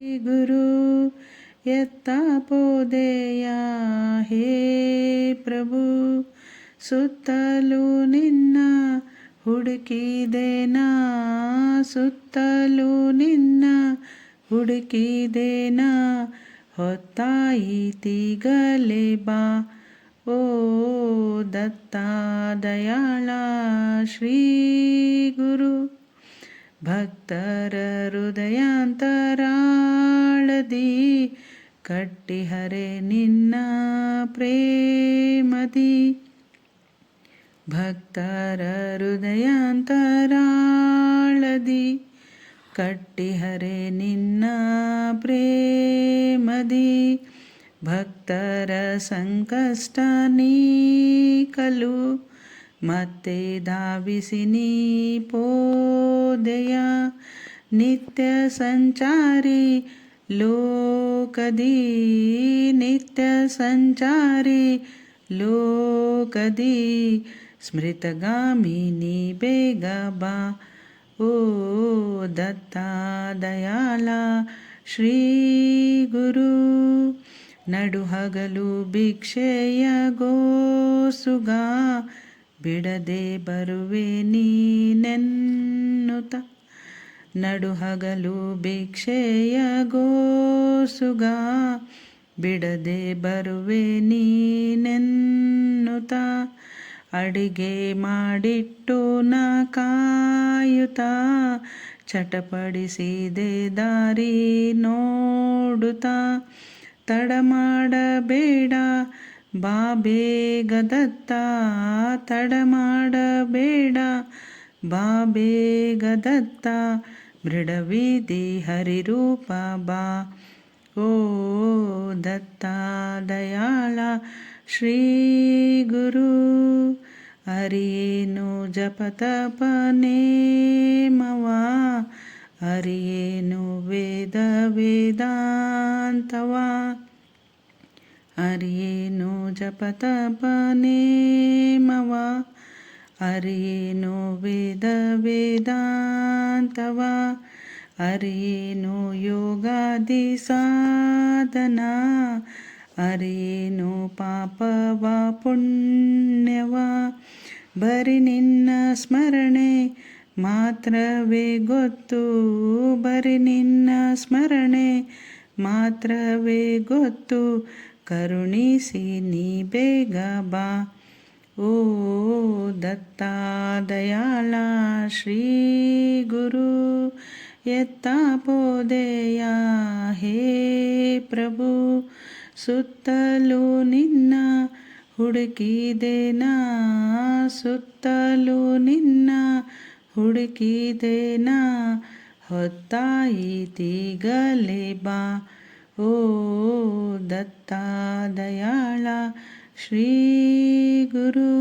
ಗುರು ಎತ್ತ ಪೋದೆಯ ಹೇ ಪ್ರಭು, ಸುತ್ತಲೂ ನಿನ್ನ ಹುಡುಕಿದೆನಾ, ಸುತ್ತಲೂ ನಿನ್ನ ಹುಡುಕಿದೆನಾ, ಹೊತ್ತಾಯಿತೀಗಲೇ ಬಾ ಓ ದತ್ತ ದಯಾಳ ಶ್ರೀ ಗುರು. ಭಕ್ತರ ಹೃದಯಾಂತರಾಳದಿ ಕಟ್ಟಿಹರೆ ನಿನ್ನ ಪ್ರೇಮದಿ, ಭಕ್ತರ ಹೃದಯಾಂತರಾಳದಿ ಕಟ್ಟಿಹರೆ ನಿನ್ನ ಪ್ರೇಮದಿ, ಭಕ್ತರ ಸಂಕಷ್ಟ ನೀಕಲು ಮತ್ತೆ ಧಾವಿಸಿ ನೀ ಪೋದೆಯ, ನಿತ್ಯ ಸಂಚಾರಿ ಲೋಕದಿ, ನಿತ್ಯ ಸಂಚಾರಿ ಲೋಕದಿ, ಸ್ಮೃತಗಾಮಿನಿ ಬೇಗ ಬಾ ಓ ದತ್ತ ದಯಾಳ ಶ್ರೀ ಗುರು. ನಡುಹಗಲು ಭಿಕ್ಷೆಯ ಗೋಸುಗ ಬಿಡದೆ ಬರುವೆ ನೀನೆನ್ನುತ್ತ, ನಡುಹಗಲು ಭಿಕ್ಷೆಯ ಗೋಸುಗ ಬಿಡದೆ ಬರುವೆ ನೀನೆನ್ನುತ್ತ, ಅಡಿಗೆ ಮಾಡಿಟ್ಟು ನ ಕಾಯುತ್ತ ಚಟಪಡಿಸಿದೆ ದಾರಿ ನೋಡುತ್ತ, ತಡ ಮಾಡಬೇಡ ಬಾ ಬೇಗ ದತ್ತ, ತಡ ಮಾಡಬೇಡ ಬಾ ಬೇಗ ದತ್ತ, ಮೃಡವಿಧಿ ಹರಿರೂಪ ಬಾ ಓ ದತ್ತ ದಯಾಳ ಶ್ರೀ ಗುರು. ಅರಿಯೇನು ಜಪತಪ ನೇಮವ, ಅರಿಯೇನು ವೇದ ವೇದಾಂತವ, ಅರಿಯೇನು ಜಪತಪ ನೇಮವ, ಅರಿಯೇನು ವೇದ ವೇದಾಂತವ, ಅರಿಯೇನು ಯೋಗಾದಿ ಸಾಧನ, ಅರಿಯೇನು ಪಾಪವ ಪುಣ್ಯವ, ಬರಿ ನಿನ್ನ ಸ್ಮರಣೆ ಮಾತ್ರವೇ ಗೊತ್ತು, ಬರಿ ನಿನ್ನ ಸ್ಮರಣೆ ಮಾತ್ರವೇ ಗೊತ್ತು, ಕರುಣಿಸಿ ನೀ ಬೇಗ ಬಾ ಓ ದತ್ತ ದಯಾಳ ಶ್ರೀ ಗುರು. ಎತ್ತ ಪೋದೆಯ ಹೇ ಪ್ರಭು, ಸುತ್ತಲೂ ನಿನ್ನ ಹುಡುಕಿದೆನಾ, ಸುತ್ತಲೂ ನಿನ್ನ ಹುಡುಕಿದೆನಾ, ಹೊತ್ತಾಯಿತೀಗಲೇ ಬಾ ಓ ದತ್ತ ದಯಾಳ ಶ್ರೀ ಗುರು.